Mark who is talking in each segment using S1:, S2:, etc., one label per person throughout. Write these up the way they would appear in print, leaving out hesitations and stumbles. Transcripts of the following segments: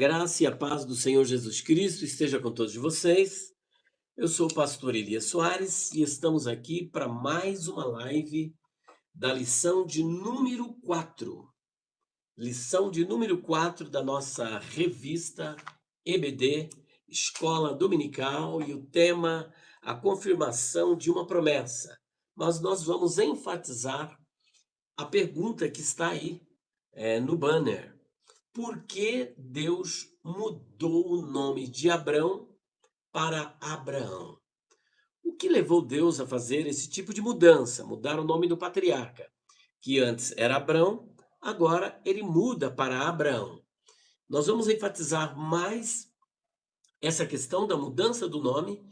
S1: Graça e a paz do Senhor Jesus Cristo esteja com todos vocês. Eu sou o pastor Elias Soares e estamos aqui para mais uma live da lição de número 4. Lição de número 4 da nossa revista EBD, Escola Dominical, e o tema, a confirmação de uma promessa. Mas nós vamos enfatizar a pergunta que está aí no banner. Por que Deus mudou o nome de Abrão para Abraão? O que levou Deus a fazer esse tipo de mudança, mudar o nome do patriarca, que antes era Abrão, agora ele muda para Abraão? Nós vamos enfatizar mais essa questão da mudança do nome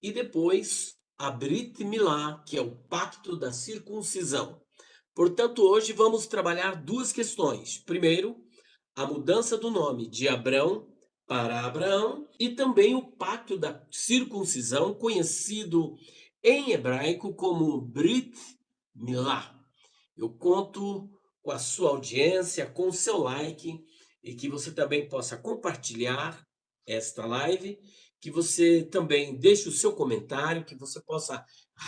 S1: e depois a Brit Milá, que é o pacto da circuncisão. Portanto, hoje vamos trabalhar duas questões. Primeiro, a mudança do nome de Abrão para Abraão e também o pacto da circuncisão, conhecido em hebraico como Brit Milá. Eu conto com a sua audiência, com o seu like e que você também possa compartilhar esta live, que você também deixe o seu comentário, que você possa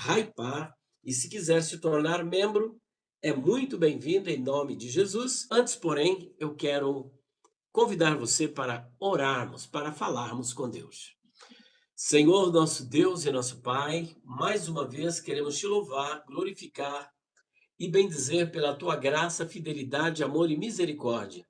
S1: hypar e se quiser se tornar membro, é muito bem-vindo em nome de Jesus. Antes, porém, eu quero convidar você para orarmos, para falarmos com Deus. Senhor, nosso Deus e nosso Pai, mais uma vez queremos te louvar, glorificar e bendizer pela tua graça, fidelidade, amor e misericórdia.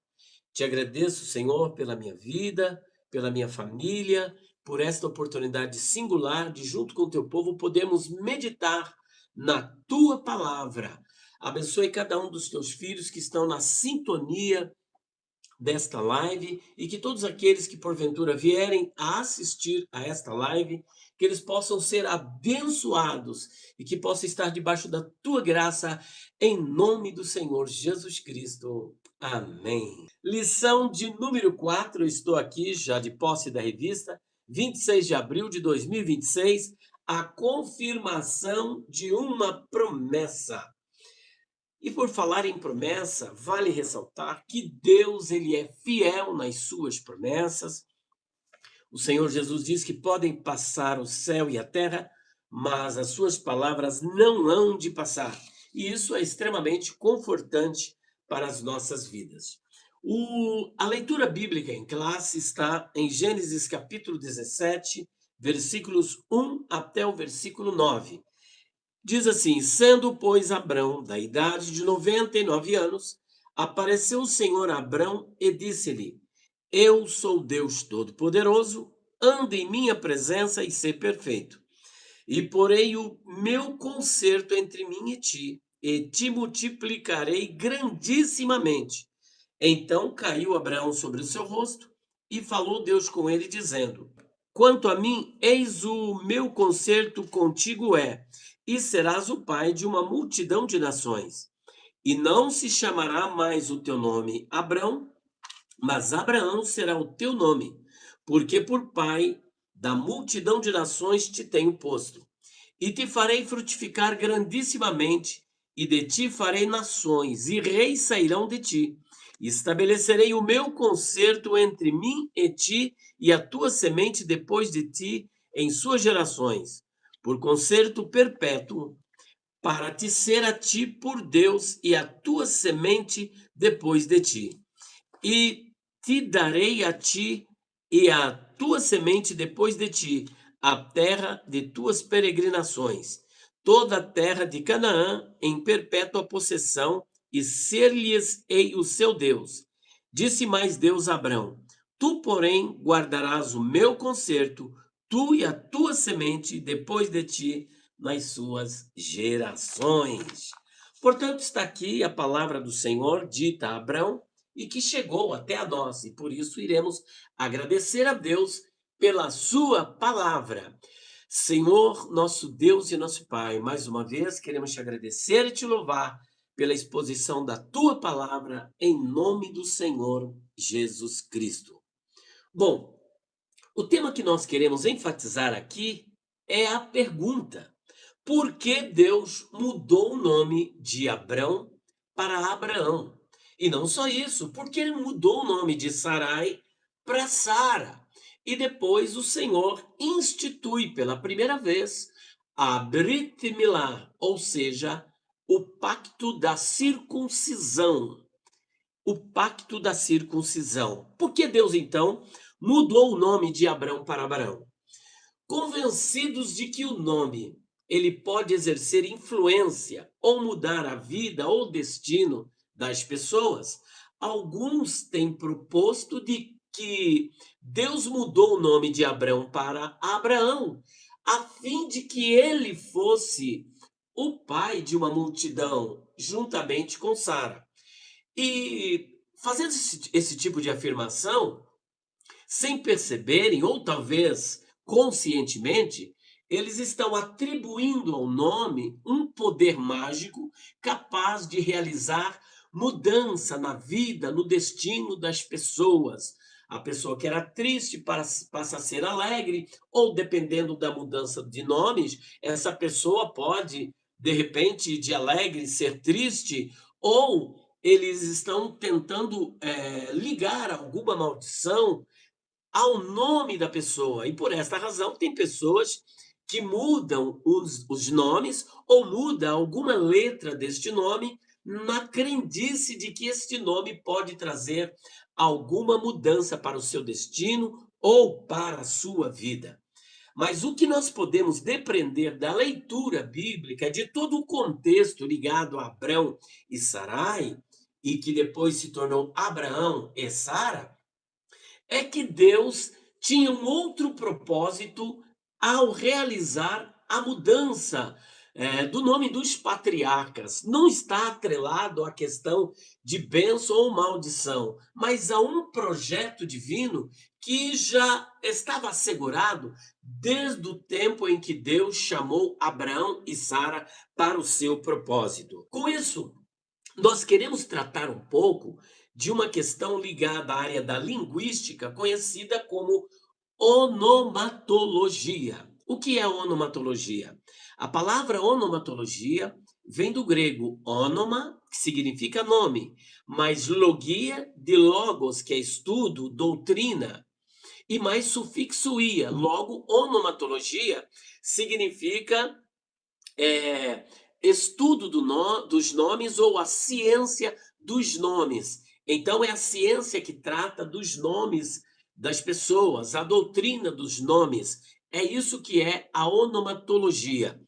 S1: Te agradeço, Senhor, pela minha vida, pela minha família, por esta oportunidade singular de, junto com o teu povo, podermos meditar na tua palavra. Abençoe cada um dos teus filhos que estão na sintonia desta live e que todos aqueles que porventura vierem a assistir a esta live, que eles possam ser abençoados e que possam estar debaixo da tua graça, em nome do Senhor Jesus Cristo. Amém. Lição de número 4, eu estou aqui já de posse da revista, 26 de abril de 2026, a confirmação de uma promessa. E por falar em promessa, vale ressaltar que Deus ele é fiel nas suas promessas. O Senhor Jesus diz que podem passar o céu e a terra, mas as suas palavras não hão de passar. E isso é extremamente confortante para as nossas vidas. A leitura bíblica em classe está em Gênesis capítulo 17, versículos 1 até o versículo 9. Diz assim: sendo, pois, Abrão da idade de 99 anos, apareceu o Senhor a Abrão e disse-lhe: eu sou Deus Todo-Poderoso, anda em minha presença e sê perfeito. E porei o meu concerto entre mim e te multiplicarei grandissimamente. Então caiu Abraão sobre o seu rosto, e falou Deus com ele, dizendo: quanto a mim, eis o meu concerto contigo e serás o pai de uma multidão de nações. E não se chamará mais o teu nome Abrão, mas Abraão será o teu nome, porque por pai da multidão de nações te tenho posto. E te farei frutificar grandissimamente, e de ti farei nações, e reis sairão de ti. E estabelecerei o meu concerto entre mim e ti, e a tua semente depois de ti, em suas gerações, por concerto perpétuo, para te ser a ti por Deus e a tua semente depois de ti. E te darei a ti e a tua semente depois de ti a terra de tuas peregrinações, toda a terra de Canaã em perpétua possessão, e ser-lhes-ei o seu Deus. Disse mais Deus a Abrão: tu, porém, guardarás o meu concerto, tu e a tua semente depois de ti nas suas gerações. Portanto, está aqui a palavra do Senhor dita a Abrão e que chegou até a nós, e por isso iremos agradecer a Deus pela sua palavra. Senhor, nosso Deus e nosso Pai, mais uma vez queremos te agradecer e te louvar pela exposição da tua palavra em nome do Senhor Jesus Cristo. Bom, o tema que nós queremos enfatizar aqui é a pergunta: por que Deus mudou o nome de Abrão para Abraão? E não só isso, por que ele mudou o nome de Sarai para Sara. E depois o Senhor institui pela primeira vez a Brit Milá, ou seja, o pacto da circuncisão. O pacto da circuncisão. Por que Deus então mudou o nome de Abrão para Abraão? Convencidos de que o nome ele pode exercer influência ou mudar a vida ou destino das pessoas, alguns têm proposto de que Deus mudou o nome de Abrão para Abraão, a fim de que ele fosse o pai de uma multidão, juntamente com Sara. E fazendo esse tipo de afirmação, sem perceberem, ou talvez conscientemente, eles estão atribuindo ao nome um poder mágico capaz de realizar mudança na vida, no destino das pessoas. A pessoa que era triste passa a ser alegre, ou dependendo da mudança de nomes, essa pessoa pode, de repente, de alegre ser triste, ou eles estão tentando ligar alguma maldição ao nome da pessoa. E por esta razão, tem pessoas que mudam os nomes ou muda alguma letra deste nome na crendice de que este nome pode trazer alguma mudança para o seu destino ou para a sua vida. Mas o que nós podemos depreender da leitura bíblica, de todo o contexto ligado a Abrão e Sarai, e que depois se tornou Abraão e Sara, é que Deus tinha um outro propósito ao realizar a mudança do nome dos patriarcas. Não está atrelado à questão de bênção ou maldição, mas a um projeto divino que já estava assegurado desde o tempo em que Deus chamou Abraão e Sara para o seu propósito. Com isso, nós queremos tratar um pouco de uma questão ligada à área da linguística, conhecida como onomatologia. O que é onomatologia? A palavra onomatologia vem do grego onoma, que significa nome, mais logia, de logos, que é estudo, doutrina, e mais sufixo ia. Logo, onomatologia significa estudo dos nomes ou a ciência dos nomes. Então, é a ciência que trata dos nomes das pessoas, a doutrina dos nomes. É isso que é a onomatologia.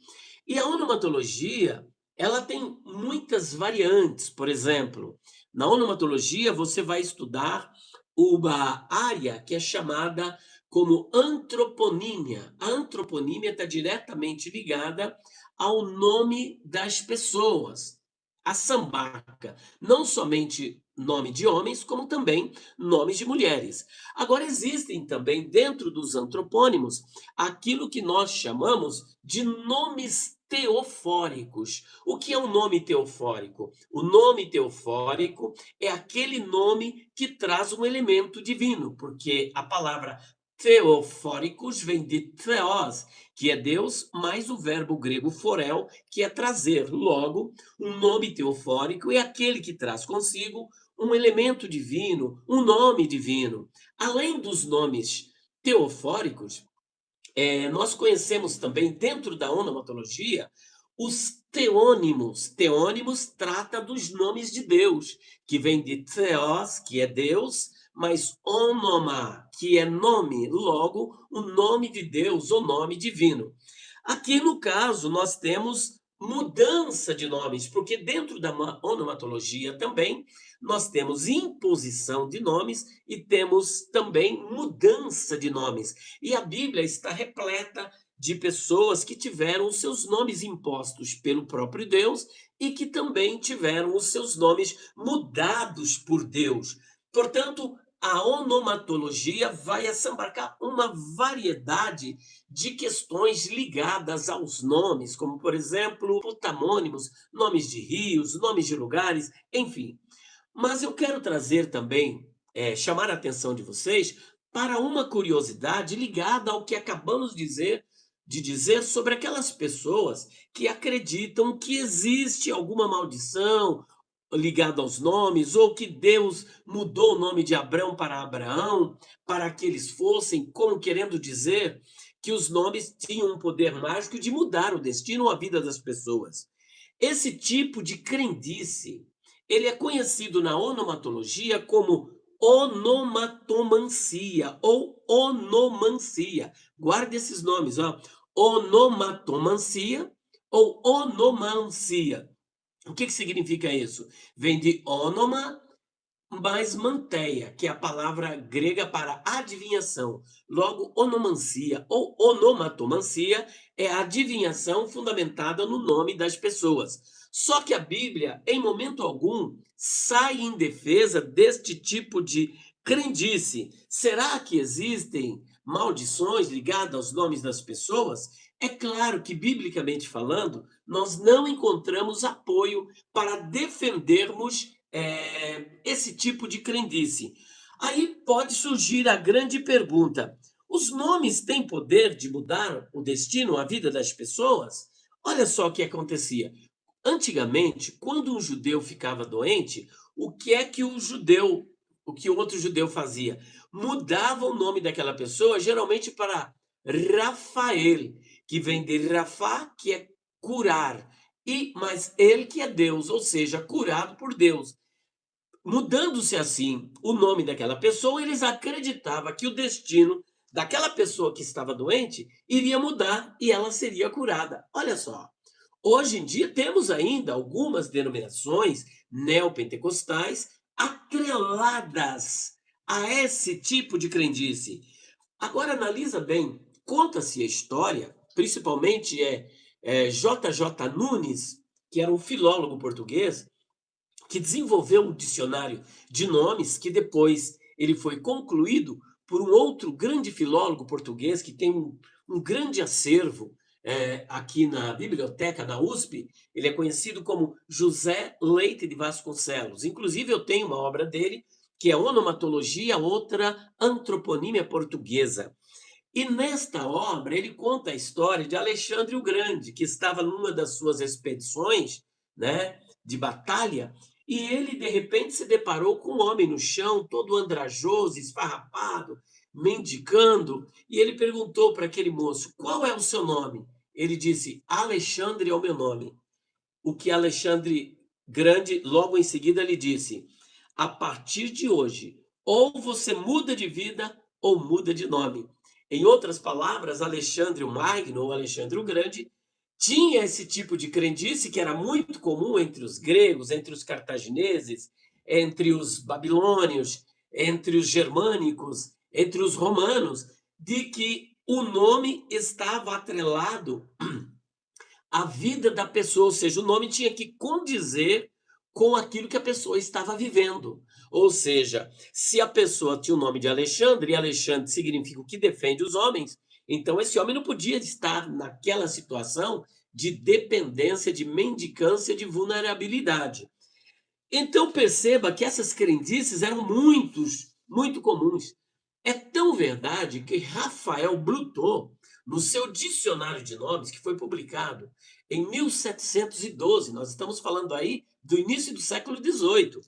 S1: E a onomatologia, ela tem muitas variantes. Por exemplo, na onomatologia você vai estudar uma área que é chamada como antroponímia. A antroponímia está diretamente ligada ao nome das pessoas. A sambaca, não somente nome de homens, como também nomes de mulheres. Agora, existem também, dentro dos antropônimos, aquilo que nós chamamos de nomes teofóricos. O que é um nome teofórico? O nome teofórico é aquele nome que traz um elemento divino, porque a palavra teofóricos vem de theos, que é Deus, mais o verbo grego forel, que é trazer. Logo, um nome teofórico é aquele que traz consigo um elemento divino, um nome divino. Além dos nomes teofóricos, nós conhecemos também, dentro da onomatologia, os teônimos. Teônimos trata dos nomes de Deus, que vem de theos, que é Deus, mas onoma, que é nome, logo, o nome de Deus, o nome divino. Aqui, no caso, nós temos mudança de nomes, porque dentro da onomatologia também nós temos imposição de nomes e temos também mudança de nomes. E a Bíblia está repleta de pessoas que tiveram os seus nomes impostos pelo próprio Deus e que também tiveram os seus nomes mudados por Deus. Portanto, a onomatologia vai assambarcar uma variedade de questões ligadas aos nomes, como, por exemplo, putamônimos, nomes de rios, nomes de lugares, enfim. Mas eu quero trazer também, chamar a atenção de vocês para uma curiosidade ligada ao que acabamos de dizer sobre aquelas pessoas que acreditam que existe alguma maldição, ligado aos nomes, ou que Deus mudou o nome de Abrão para Abraão, para que eles fossem, como querendo dizer que os nomes tinham um poder mágico de mudar o destino ou a vida das pessoas. Esse tipo de crendice, ele é conhecido na onomatologia como onomatomancia ou onomancia. Guarde esses nomes, ó. Onomatomancia ou onomancia. O que significa isso? Vem de onoma mais manteia, que é a palavra grega para adivinhação. Logo, onomancia ou onomatomancia é a adivinhação fundamentada no nome das pessoas. Só que a Bíblia, em momento algum, sai em defesa deste tipo de crendice. Será que existem maldições ligadas aos nomes das pessoas? É claro que, biblicamente falando, nós não encontramos apoio para defendermos esse tipo de crendice. Aí pode surgir a grande pergunta: os nomes têm poder de mudar o destino, a vida das pessoas? Olha só o que acontecia. Antigamente, quando um judeu ficava doente, o que é que o que o outro judeu fazia? Mudava o nome daquela pessoa, geralmente para Rafael, que vem de Rafá, que é curar, mas ele que é Deus, ou seja, curado por Deus. Mudando-se assim o nome daquela pessoa, eles acreditavam que o destino daquela pessoa que estava doente iria mudar e ela seria curada. Olha só, hoje em dia temos ainda algumas denominações neopentecostais atreladas a esse tipo de crendice. Agora analisa bem, conta-se a história, principalmente J.J. Nunes, que era um filólogo português, que desenvolveu um dicionário de nomes que depois ele foi concluído por um outro grande filólogo português que tem um grande acervo aqui na biblioteca da USP. Ele é conhecido como José Leite de Vasconcelos. Inclusive eu tenho uma obra dele que é Onomatologia, outra antroponímia portuguesa. E nesta obra ele conta a história de Alexandre o Grande, que estava numa das suas expedições, né, de batalha, e ele de repente se deparou com um homem no chão, todo andrajoso, esfarrapado, mendicando, e ele perguntou para aquele moço: "Qual é o seu nome?" Ele disse: "Alexandre é o meu nome." O que Alexandre Grande logo em seguida lhe disse: "A partir de hoje, ou você muda de vida ou muda de nome." Em outras palavras, Alexandre o Magno, ou Alexandre o Grande, tinha esse tipo de crendice que era muito comum entre os gregos, entre os cartagineses, entre os babilônios, entre os germânicos, entre os romanos, de que o nome estava atrelado à vida da pessoa, ou seja, o nome tinha que condizer com aquilo que a pessoa estava vivendo. Ou seja, se a pessoa tinha o nome de Alexandre, e Alexandre significa o que defende os homens, então esse homem não podia estar naquela situação de dependência, de mendicância, de vulnerabilidade. Então perceba que essas crendices eram muito comuns. É tão verdade que Rafael Blutot, no seu dicionário de nomes, que foi publicado em 1712, nós estamos falando aí do início do século XVIII,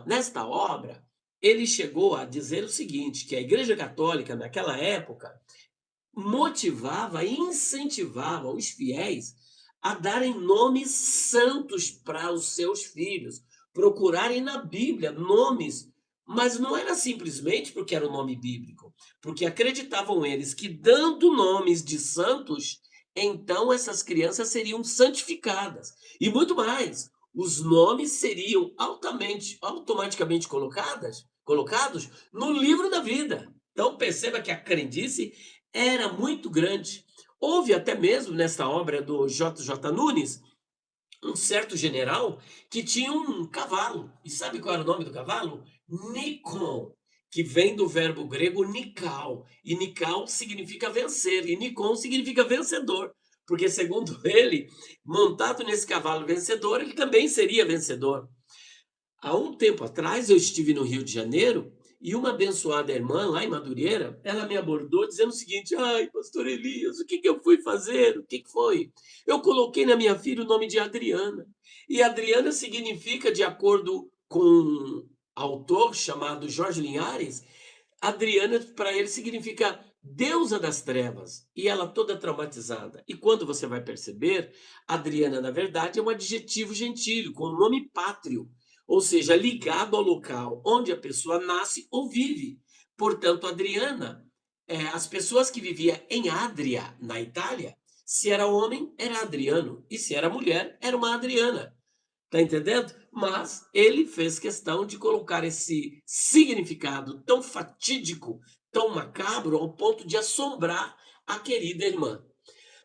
S1: nesta obra, ele chegou a dizer o seguinte, que a Igreja Católica, naquela época, motivava e incentivava os fiéis a darem nomes santos para os seus filhos, procurarem na Bíblia nomes, mas não era simplesmente porque era o nome bíblico, porque acreditavam eles que dando nomes de santos, então essas crianças seriam santificadas. E muito mais, os nomes seriam automaticamente colocados no livro da vida. Então perceba que a crendice era muito grande. Houve até mesmo nessa obra do J.J. Nunes um certo general que tinha um cavalo. E sabe qual era o nome do cavalo? Nikon, que vem do verbo grego nikao. E nikao significa vencer, e Nikon significa vencedor. Porque, segundo ele, montado nesse cavalo vencedor, ele também seria vencedor. Há um tempo atrás, eu estive no Rio de Janeiro E uma abençoada irmã lá em Madureira, ela me abordou dizendo o seguinte: ai, pastor Elias, o que que eu fui fazer? O que que foi? Eu coloquei na minha filha o nome de Adriana. E Adriana significa, de acordo com um autor chamado Jorge Linhares, Adriana para ele significa deusa das trevas, e ela toda traumatizada. E quando você vai perceber, Adriana, na verdade, é um adjetivo gentílico, com nome pátrio, ou seja, ligado ao local onde a pessoa nasce ou vive. Portanto, Adriana, as pessoas que viviam em Adria, na Itália, se era homem, era Adriano, e se era mulher, era uma Adriana. Tá entendendo? Mas ele fez questão de colocar esse significado tão fatídico, tão macabro, ao ponto de assombrar a querida irmã.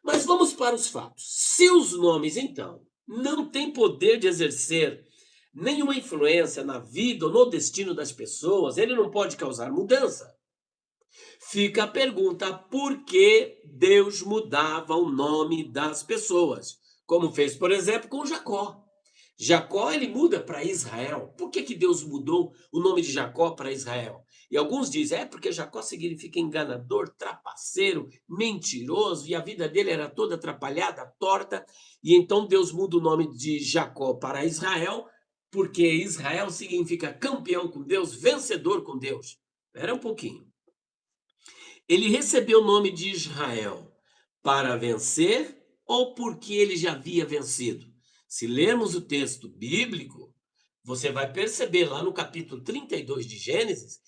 S1: Mas vamos para os fatos. Se os nomes, então, não têm poder de exercer nenhuma influência na vida ou no destino das pessoas, ele não pode causar mudança. Fica a pergunta: por que Deus mudava o nome das pessoas? Como fez, por exemplo, com Jacó. Jacó ele muda para Israel. Por que que Deus mudou o nome de Jacó para Israel? E alguns dizem, porque Jacó significa enganador, trapaceiro, mentiroso, e a vida dele era toda atrapalhada, torta, e então Deus muda o nome de Jacó para Israel, porque Israel significa campeão com Deus, vencedor com Deus. Espera um pouquinho. Ele recebeu o nome de Israel para vencer ou porque ele já havia vencido? Se lermos o texto bíblico, você vai perceber lá no capítulo 32 de Gênesis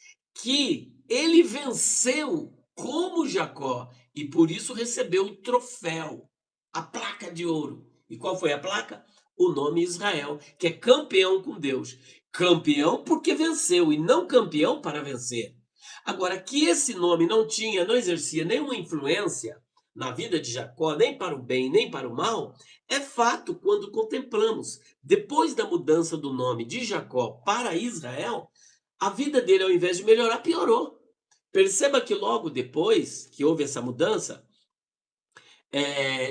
S1: que ele venceu como Jacó e por isso recebeu o troféu, a placa de ouro. E qual foi a placa? O nome Israel, que é campeão com Deus. Campeão porque venceu e não campeão para vencer. Agora, que esse nome não exercia nenhuma influência na vida de Jacó, nem para o bem, nem para o mal, é fato quando contemplamos. Depois da mudança do nome de Jacó para Israel, a vida dele, ao invés de melhorar, piorou. Perceba que logo depois que houve essa mudança,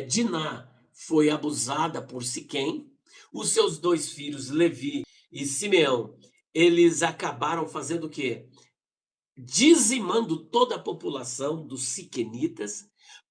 S1: Diná foi abusada por Siquém, os seus dois filhos, Levi e Simeão, eles acabaram fazendo o quê? Dizimando toda a população dos siquenitas.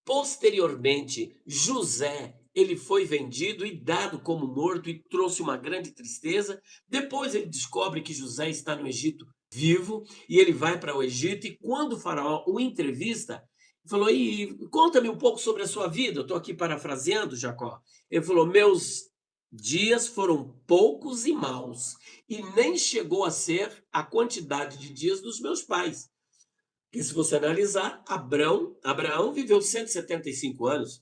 S1: Posteriormente, José, ele foi vendido e dado como morto e trouxe uma grande tristeza. Depois ele descobre que José está no Egito vivo e ele vai para o Egito e quando o faraó o entrevista, falou: "E conta-me um pouco sobre a sua vida". Eu estou aqui parafraseando Jacó. Ele falou: "Meus dias foram poucos e maus, e nem chegou a ser a quantidade de dias dos meus pais". Porque se você analisar, Abraão viveu 175 anos,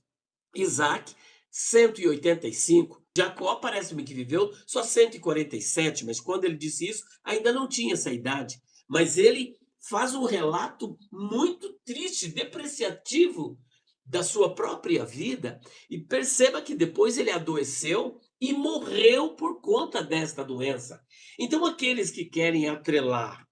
S1: Isaac 185, Jacó parece-me que viveu só 147, mas quando ele disse isso, ainda não tinha essa idade. Mas ele faz um relato muito triste, depreciativo da sua própria vida, e perceba que depois ele adoeceu e morreu por conta desta doença. Então, aqueles que querem atrelar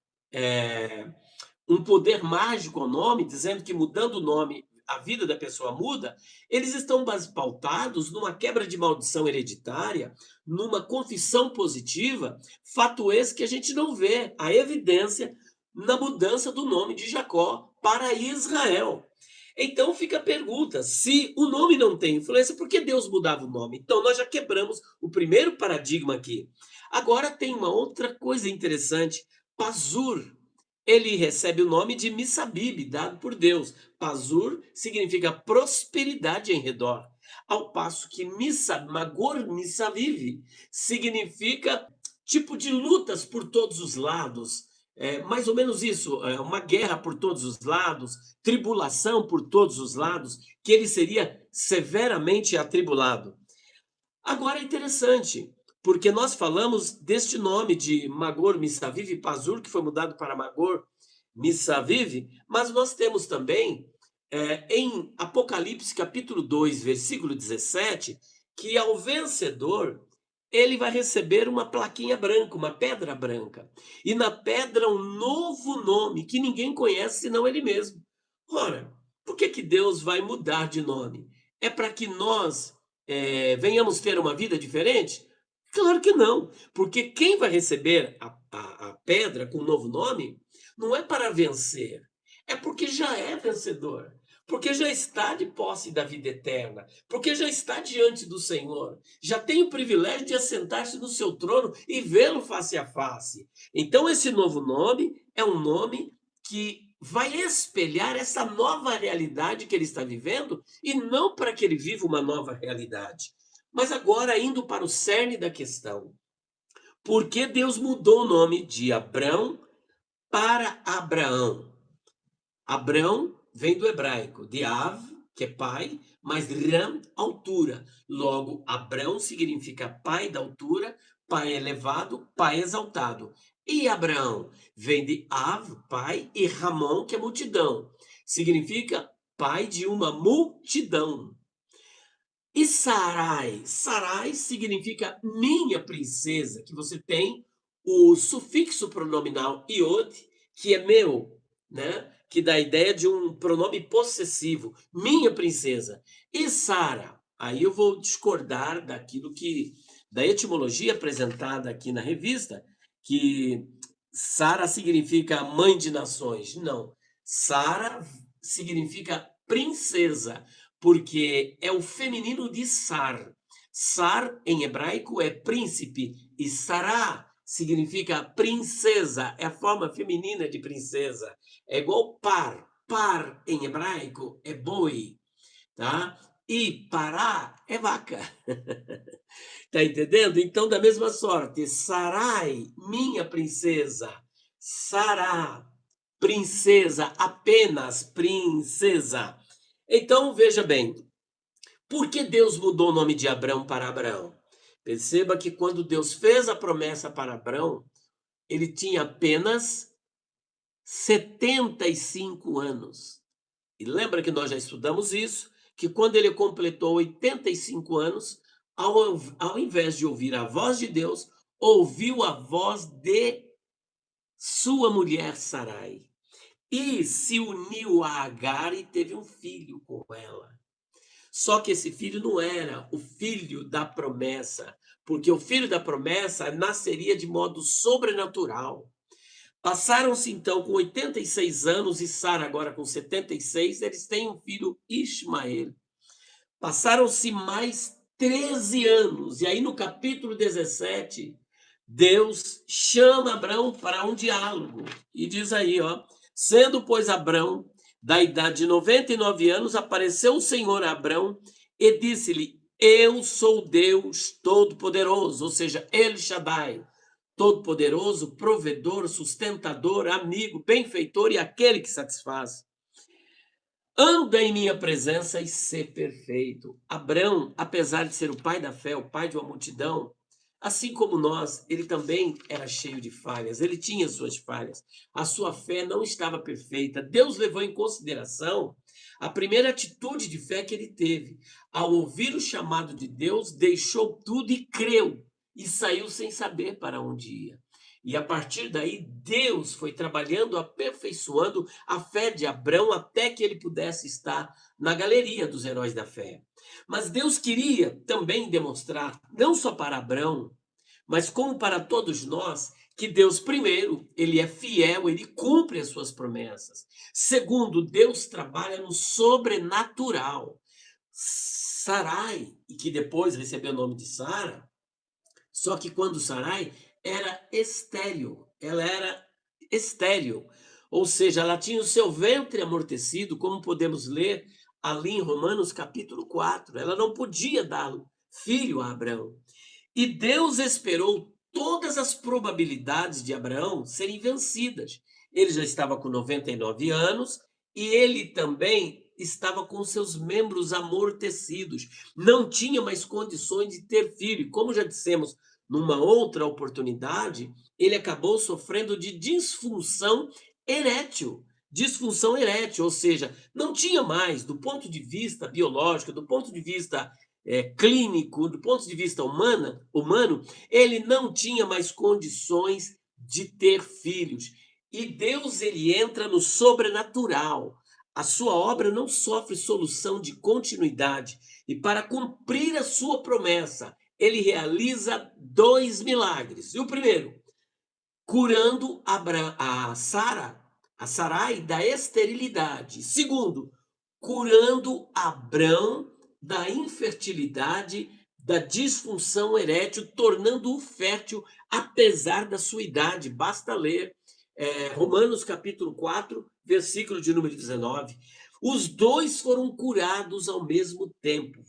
S1: um poder mágico ao nome, dizendo que mudando o nome a vida da pessoa muda, eles estão pautados numa quebra de maldição hereditária, numa confissão positiva, fato esse que a gente não vê a evidência na mudança do nome de Jacó para Israel. Então fica a pergunta: se o nome não tem influência, por que Deus mudava o nome? Então nós já quebramos o primeiro paradigma aqui. Agora tem uma outra coisa interessante. Pazur, ele recebe o nome de Missabib, dado por Deus. Pazur significa prosperidade em redor. Ao passo que Magor Missaviv significa tipo de lutas por todos os lados. É mais ou menos isso, uma guerra por todos os lados, tribulação por todos os lados, que ele seria severamente atribulado. Agora é interessante, porque nós falamos deste nome de Magor Missaviv e Pazur, que foi mudado para Magor Missaviv, mas nós temos também em Apocalipse capítulo 2, versículo 17, que ao vencedor ele vai receber uma plaquinha branca, uma pedra branca. E na pedra um novo nome que ninguém conhece senão ele mesmo. Ora, por que que Deus vai mudar de nome? É para que nós venhamos ter uma vida diferente? Claro que não, porque quem vai receber a pedra com um novo nome não é para vencer, é porque já é vencedor, porque já está de posse da vida eterna, porque já está diante do Senhor, já tem o privilégio de assentar-se no seu trono e vê-lo face a face. Então, esse novo nome é um nome que vai espelhar essa nova realidade que ele está vivendo e não para que ele viva uma nova realidade. Mas agora, indo para o cerne da questão, por que Deus mudou o nome de Abrão para Abraão? Abrão vem do hebraico, de Av, que é pai, mas Ram, altura. Logo, Abrão significa pai da altura, pai elevado, pai exaltado. E Abraão vem de Av, pai, e Ramon, que é multidão. Significa pai de uma multidão. E Sarai? Sarai significa minha princesa, que você tem o sufixo pronominal iod, que é meu, né? Que dá a ideia de um pronome possessivo, minha princesa. E Sara? Aí eu vou discordar daquilo que da etimologia apresentada aqui na revista, que Sara significa mãe de nações. Não. Sara significa princesa, porque é o feminino de Sar. Sar, em hebraico, é príncipe, e Sará significa princesa, é a forma feminina de princesa. É igual par. Par, em hebraico, é boi, tá? E Pará é vaca. Tá entendendo? Então, da mesma sorte, Sarai, minha princesa. Sará, princesa, apenas princesa. Então, veja bem, por que Deus mudou o nome de Abrão para Abraão? Perceba que quando Deus fez a promessa para Abrão, ele tinha apenas 75 anos. E lembra que nós já estudamos isso, que quando ele completou 85 anos, ao invés de ouvir a voz de Deus, ouviu a voz de sua mulher Sarai. E se uniu a Agar e teve um filho com ela. Só que esse filho não era o filho da promessa, porque o filho da promessa nasceria de modo sobrenatural. Passaram-se então com 86 anos e Sara agora com 76, eles têm um filho Ismael. Passaram-se mais 13 anos, e aí no capítulo 17, Deus chama Abrão para um diálogo, e diz aí, ó, sendo, pois, Abrão da idade de 99 anos, apareceu o Senhor a Abrão e disse-lhe, eu sou Deus Todo-Poderoso, ou seja, El Shaddai, Todo-Poderoso, provedor, sustentador, amigo, benfeitor e aquele que satisfaz. Anda em minha presença e ser perfeito. Abrão, apesar de ser o pai da fé, o pai de uma multidão, assim como nós, ele também era cheio de falhas, ele tinha suas falhas. A sua fé não estava perfeita. Deus levou em consideração a primeira atitude de fé que ele teve. Ao ouvir o chamado de Deus, deixou tudo e creu, e saiu sem saber para onde ia. E a partir daí, Deus foi trabalhando, aperfeiçoando a fé de Abrão até que ele pudesse estar na galeria dos heróis da fé. Mas Deus queria também demonstrar, não só para Abrão, mas como para todos nós, que Deus, primeiro, ele é fiel, ele cumpre as suas promessas. Segundo, Deus trabalha no sobrenatural. Sarai, e que depois recebeu o nome de Sara, só que quando Sarai era estéril, ela era estéril, ou seja, ela tinha o seu ventre amortecido, como podemos ler ali em Romanos capítulo 4. Ela não podia dar filho a Abraão. E Deus esperou todas as probabilidades de Abraão serem vencidas. Ele já estava com 99 anos e ele também estava com seus membros amortecidos. Não tinha mais condições de ter filho. Como já dissemos numa outra oportunidade, ele acabou sofrendo de disfunção erétil. Disfunção erétil, ou seja, não tinha mais, do ponto de vista biológico, do ponto de vista clínico, do ponto de vista humano, ele não tinha mais condições de ter filhos. E Deus, ele entra no sobrenatural. A sua obra não sofre solução de continuidade. E para cumprir a sua promessa, ele realiza 2 milagres. E o primeiro, curando a Sara a Sarai da esterilidade. Segundo, curando Abrão da infertilidade, da disfunção erétil, tornando-o fértil apesar da sua idade. Basta ler Romanos capítulo 4, versículo de número 19. Os dois foram curados ao mesmo tempo.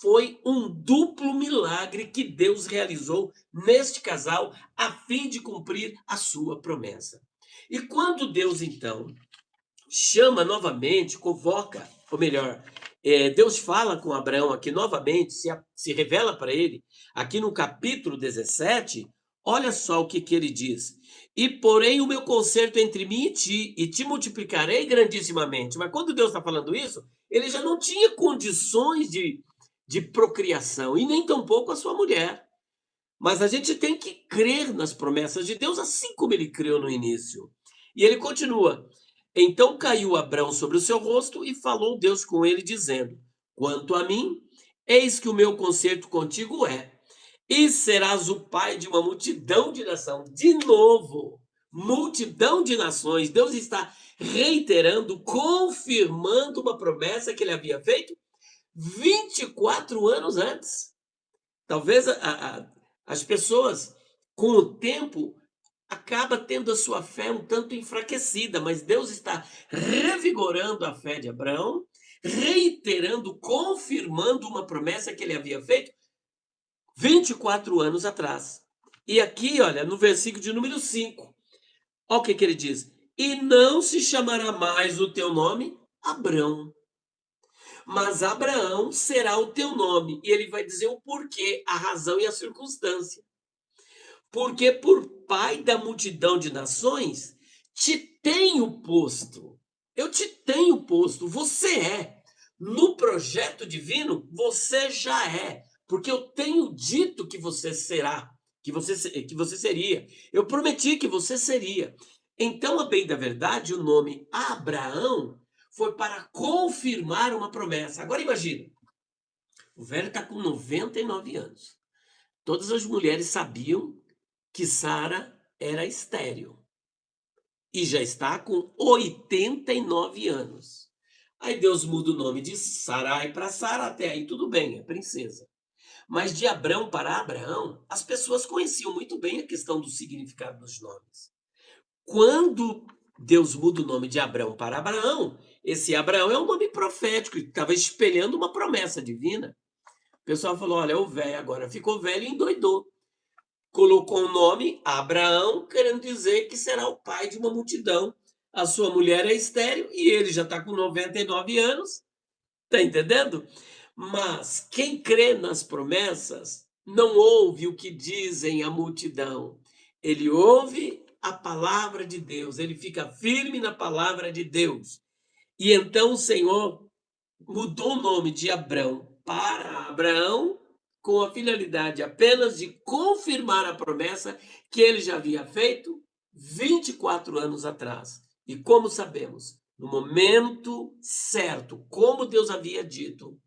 S1: Foi um duplo milagre que Deus realizou neste casal a fim de cumprir a sua promessa. E quando Deus, então, chama novamente, convoca, ou melhor, Deus fala com Abraão aqui novamente, se revela para ele, aqui no capítulo 17, olha só o que ele diz. E porém o meu concerto entre mim e te multiplicarei grandissimamente. Mas quando Deus está falando isso, ele já não tinha condições de procriação, e nem tampouco a sua mulher. Mas a gente tem que crer nas promessas de Deus, assim como ele creu no início. E ele continua. Então caiu Abrão sobre o seu rosto e falou Deus com ele, dizendo: Quanto a mim, eis que o meu concerto contigo e serás o pai de uma multidão de nações. De novo, multidão de nações. Deus está reiterando, confirmando uma promessa que ele havia feito 24 anos antes. Talvez as pessoas, com o tempo, acaba tendo a sua fé um tanto enfraquecida, mas Deus está revigorando a fé de Abraão, reiterando, confirmando uma promessa que ele havia feito 24 anos atrás. E aqui, olha, no versículo de número 5, olha o que ele diz: E não se chamará mais o teu nome Abrão, mas Abraão será o teu nome. E ele vai dizer o porquê, a razão e a circunstância. Porque por pai da multidão de nações te tenho posto. Eu te tenho posto. Você é. No projeto divino, você já é. Porque eu tenho dito que você será, que você seria. Eu prometi que você seria. Então, a bem da verdade, o nome Abraão foi para confirmar uma promessa. Agora imagina, o velho está com 99 anos. Todas as mulheres sabiam que Sara era estéril e já está com 89 anos. Aí Deus muda o nome de Sarai para Sara, até aí tudo bem, é princesa. Mas de Abrão para Abraão, as pessoas conheciam muito bem a questão do significado dos nomes. Quando Deus muda o nome de Abrão para Abraão, esse Abraão é um nome profético, que estava espelhando uma promessa divina. O pessoal falou, olha, o velho agora ficou velho e endoidou. Colocou o nome Abraão, querendo dizer que será o pai de uma multidão. A sua mulher é estéril e ele já está com 99 anos. Está entendendo? Mas quem crê nas promessas não ouve o que dizem a multidão. Ele ouve a palavra de Deus, ele fica firme na palavra de Deus. E então o Senhor mudou o nome de Abrão para Abraão, com a finalidade apenas de confirmar a promessa que ele já havia feito 24 anos atrás. E como sabemos, no momento certo, como Deus havia dito,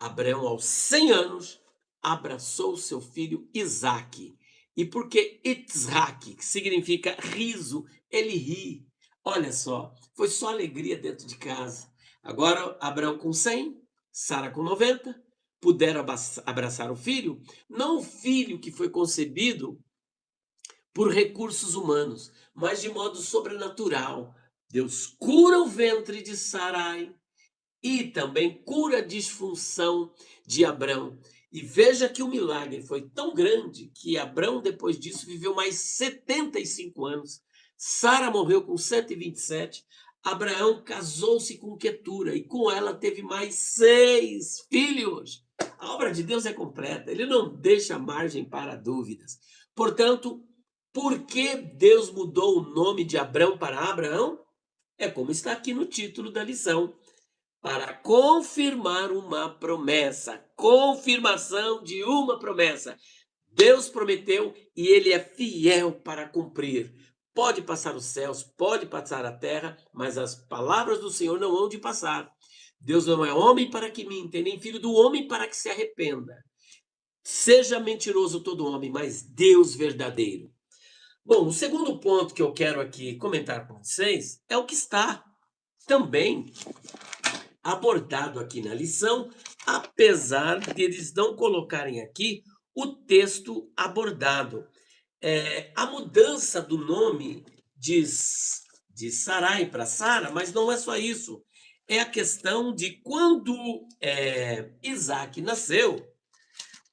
S1: Abraão, aos 100 anos, abraçou seu filho Isaque. E por que Itzhak, que significa riso, ele ri. Olha só, foi só alegria dentro de casa. Agora, Abraão com 100, Sara com 90, puderam abraçar o filho, não o filho que foi concebido por recursos humanos, mas de modo sobrenatural. Deus cura o ventre de Sarai e também cura a disfunção de Abrão. E veja que o milagre foi tão grande que Abrão, depois disso, viveu mais 75 anos. Sara morreu com 127. Abraão casou-se com Quetura e com ela teve mais 6 filhos. A obra de Deus é completa, ele não deixa margem para dúvidas. Portanto, por que Deus mudou o nome de Abrão para Abraão? É como está aqui no título da lição. Para confirmar uma promessa, confirmação de uma promessa. Deus prometeu e ele é fiel para cumprir. Pode passar os céus, pode passar a terra, mas as palavras do Senhor não hão de passar. Deus não é homem para que minta, nem filho do homem para que se arrependa. Seja mentiroso todo homem, mas Deus verdadeiro. Bom, o segundo ponto que eu quero aqui comentar com vocês é o que está também abordado aqui na lição, apesar de eles não colocarem aqui o texto abordado. A mudança do nome de Sarai para Sara, mas não é só isso. É a questão de quando Isaac nasceu,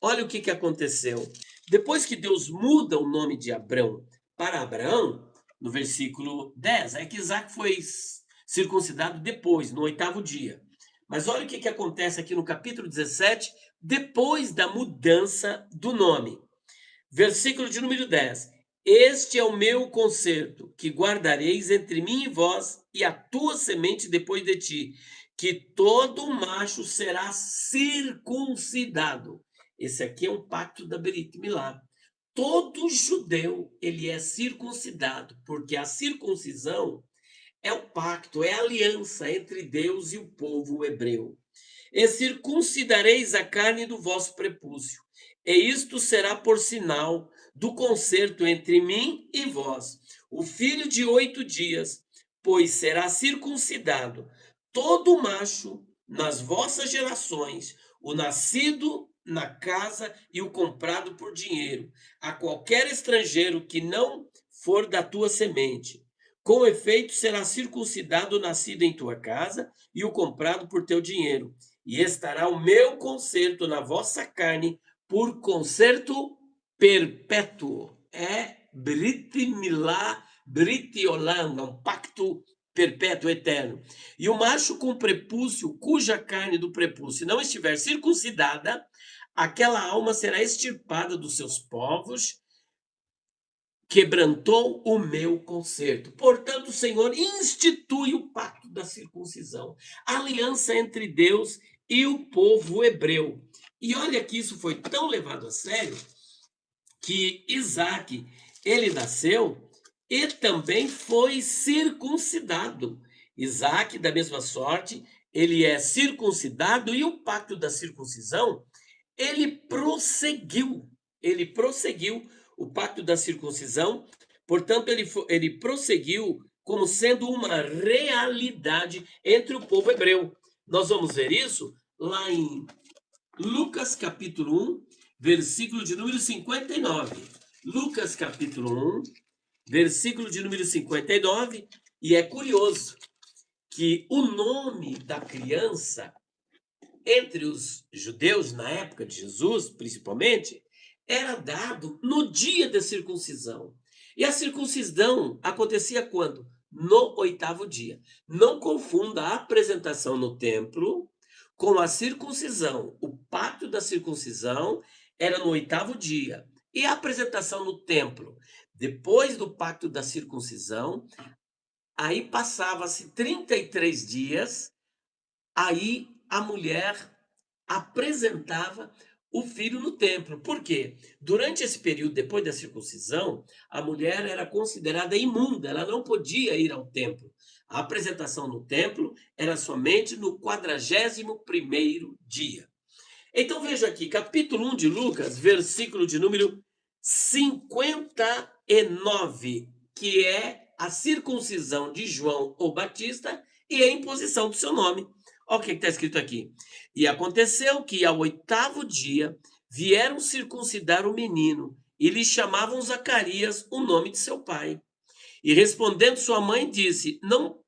S1: olha o que aconteceu. Depois que Deus muda o nome de Abrão para Abraão, no versículo 10, é que Isaac foi circuncidado depois, no 8º dia. Mas olha o que acontece aqui no capítulo 17, depois da mudança do nome. Versículo de número 10. Este é o meu concerto, que guardareis entre mim e vós, e a tua semente depois de ti, que todo macho será circuncidado. Esse aqui é um pacto da Brit Milá. Todo judeu, ele é circuncidado, porque a circuncisão é o pacto, é a aliança entre Deus e o povo hebreu. E circuncidareis a carne do vosso prepúcio, e isto será por sinal do concerto entre mim e vós. O filho de 8 dias, pois será circuncidado todo macho nas vossas gerações, o nascido na casa e o comprado por dinheiro, a qualquer estrangeiro que não for da tua semente. Com efeito, será circuncidado o nascido em tua casa e o comprado por teu dinheiro. E estará o meu concerto na vossa carne por concerto perpétuo. É Brit Milá, Brit Olam, um pacto perpétuo, eterno. E o macho com prepúcio, cuja carne do prepúcio não estiver circuncidada, aquela alma será extirpada dos seus povos, quebrantou o meu concerto. Portanto, o Senhor institui o pacto da circuncisão, a aliança entre Deus e o povo hebreu. E olha que isso foi tão levado a sério que Isaac, ele nasceu e também foi circuncidado. Isaac, da mesma sorte, ele é circuncidado e o pacto da circuncisão, ele prosseguiu o pacto da circuncisão, portanto, ele prosseguiu como sendo uma realidade entre o povo hebreu. Nós vamos ver isso lá em Lucas capítulo 1, versículo de número 59. Lucas capítulo 1, versículo de número 59, e é curioso que o nome da criança entre os judeus na época de Jesus, principalmente, era dado no dia da circuncisão. E a circuncisão acontecia quando? No 8º dia. Não confunda a apresentação no templo com a circuncisão. O pacto da circuncisão era no 8º dia. E a apresentação no templo, depois do pacto da circuncisão, aí passava-se 33 dias, aí a mulher apresentava o filho no templo. Por quê? Durante esse período, depois da circuncisão, a mulher era considerada imunda, ela não podia ir ao templo. A apresentação no templo era somente no 41º dia. Então veja aqui, capítulo 1 de Lucas, versículo de número 59, que é a circuncisão de João o Batista e a imposição do seu nome. Olha o que está escrito aqui. E aconteceu que ao 8º dia vieram circuncidar o menino e lhe chamavam Zacarias, o nome de seu pai. E respondendo sua mãe disse, não,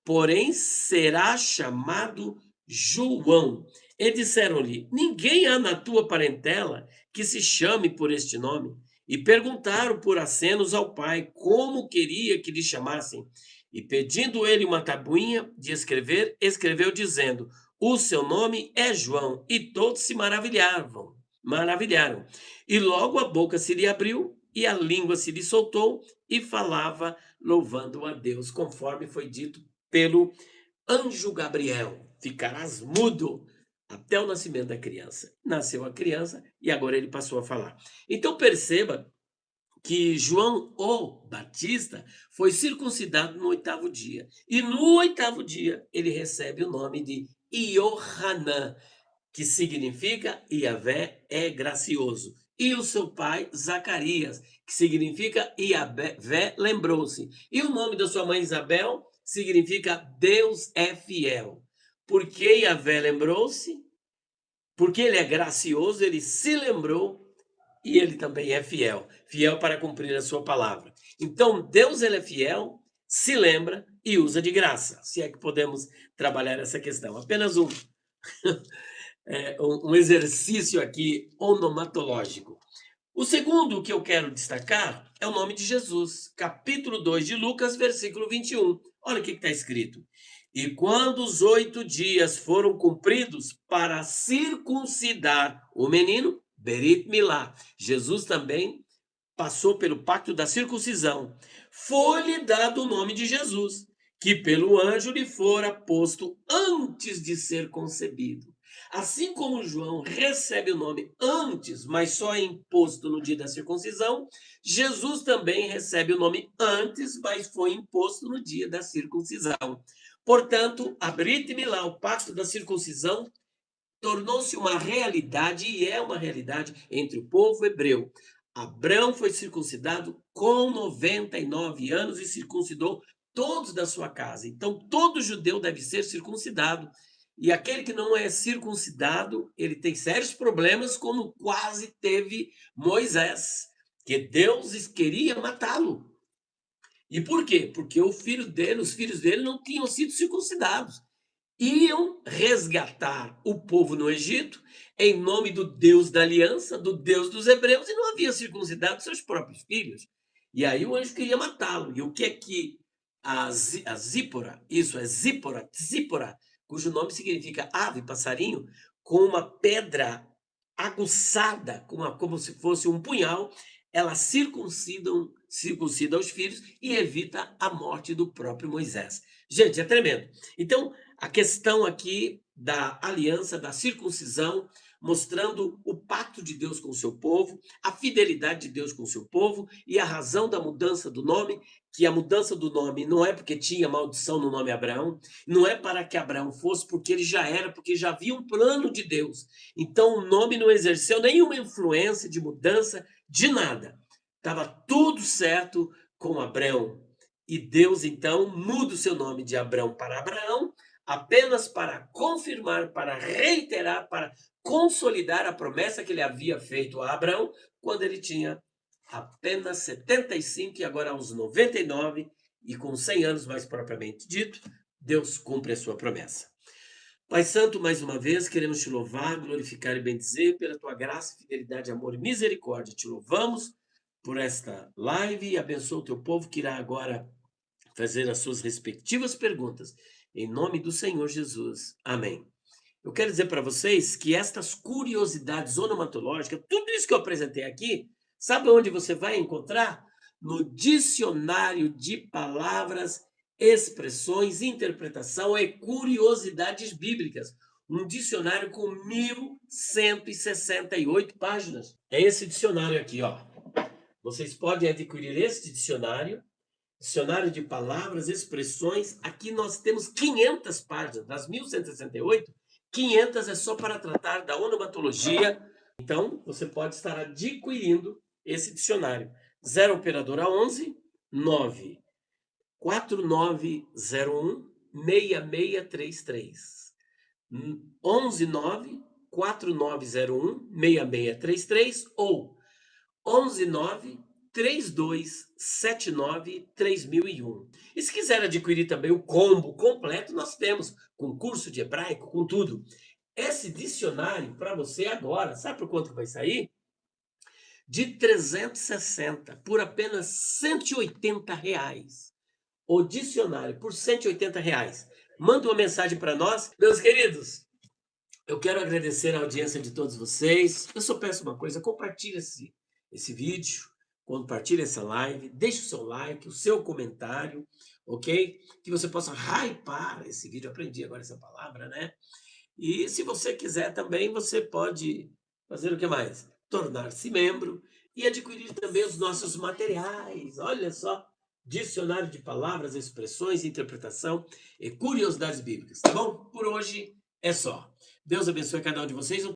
S1: porém será chamado João. E disseram-lhe, ninguém há na tua parentela que se chame por este nome. E perguntaram por acenos ao pai como queria que lhe chamassem. E pedindo ele uma tabuinha de escrever, escreveu dizendo, o seu nome é João. E todos se maravilharam. E logo a boca se lhe abriu e a língua se lhe soltou e falava louvando a Deus, conforme foi dito pelo anjo Gabriel. Ficarás mudo até o nascimento da criança. Nasceu a criança e agora ele passou a falar. Então perceba que João o Batista foi circuncidado no 8º dia. E no 8º dia ele recebe o nome de Iohanã, que significa Yahvé é gracioso. e o seu pai Zacarias, que significa Iavé lembrou-se. E o nome da sua mãe Isabel significa Deus é fiel. Porque Iavé lembrou-se, porque ele é gracioso, ele se lembrou e ele também é fiel, fiel para cumprir a sua palavra. Então, Deus ele é fiel, se lembra e usa de graça, se é que podemos trabalhar essa questão. Apenas um exercício aqui onomatológico. O segundo que eu quero destacar é o nome de Jesus, capítulo 2 de Lucas, versículo 21. Olha o que está escrito. E quando os 8 dias foram cumpridos para circuncidar o menino, Berit Milá, Jesus também passou pelo pacto da circuncisão. Foi-lhe dado o nome de Jesus, que pelo anjo lhe fora posto antes de ser concebido. Assim como João recebe o nome antes, mas só é imposto no dia da circuncisão, Jesus também recebe o nome antes, mas foi imposto no dia da circuncisão. Portanto, a Brit Milá, o pacto da circuncisão, tornou-se uma realidade e é uma realidade entre o povo hebreu. Abrão foi circuncidado com 99 anos e circuncidou todos da sua casa. Então, todo judeu deve ser circuncidado. E aquele que não é circuncidado, ele tem sérios problemas, como quase teve Moisés, que Deus queria matá-lo. E por quê? Porque os filhos dele não tinham sido circuncidados. Iam resgatar o povo no Egito em nome do Deus da aliança, do Deus dos hebreus, e não havia circuncidado seus próprios filhos. E aí o anjo queria matá-lo. E o que é que a Zípora, isso é Zípora, cujo nome significa ave, passarinho, com uma pedra aguçada, como se fosse um punhal, ela circuncida os filhos e evita a morte do próprio Moisés. Gente, é tremendo. Então, a questão aqui da aliança, da circuncisão, mostrando o pacto de Deus com o seu povo, a fidelidade de Deus com o seu povo e a razão da mudança do nome, que a mudança do nome não é porque tinha maldição no nome Abraão, não é para que Abraão fosse porque ele já era, porque já havia um plano de Deus. Então o nome não exerceu nenhuma influência de mudança de nada. Estava tudo certo com Abraão. E Deus então muda o seu nome de Abrão para Abraão, apenas para confirmar, para reiterar, para consolidar a promessa que ele havia feito a Abraão quando ele tinha apenas 75 e agora aos 99 e com 100 anos mais propriamente dito, Deus cumpre a sua promessa. Pai Santo, mais uma vez, queremos te louvar, glorificar e bendizer pela tua graça, fidelidade, amor e misericórdia. Te louvamos por esta live e abençoa o teu povo que irá agora fazer as suas respectivas perguntas. Em nome do Senhor Jesus. Amém. Eu quero dizer para vocês que estas curiosidades onomatológicas, tudo isso que eu apresentei aqui, sabe onde você vai encontrar? No dicionário de palavras, expressões, interpretação e curiosidades bíblicas. Um dicionário com 1168 páginas. É esse dicionário aqui, ó. Vocês podem adquirir este dicionário de palavras, expressões. Aqui nós temos 500 páginas. Das 1168, 500 é só para tratar da onomatologia. Então, você pode estar adquirindo esse dicionário. 0 operadora 11 9 4901 6633. 11 9 4901 6633 ou 11 9 3279-3001. E se quiser adquirir também o combo completo, nós temos com curso de hebraico, com tudo. Esse dicionário para você agora, sabe por quanto vai sair? De 360 por apenas R$ 180. O dicionário por R$ 180. Manda uma mensagem para nós. Meus queridos, eu quero agradecer a audiência de todos vocês. Eu só peço uma coisa, compartilhe esse vídeo. Compartilhe essa live, deixe o seu like, o seu comentário, ok? Que você possa hypar esse vídeo. Aprendi agora essa palavra, né? E se você quiser também, você pode fazer o que mais? Tornar-se membro e adquirir também os nossos materiais. Olha só, dicionário de palavras, expressões, interpretação e curiosidades bíblicas, tá bom? Por hoje é só. Deus abençoe cada um de vocês.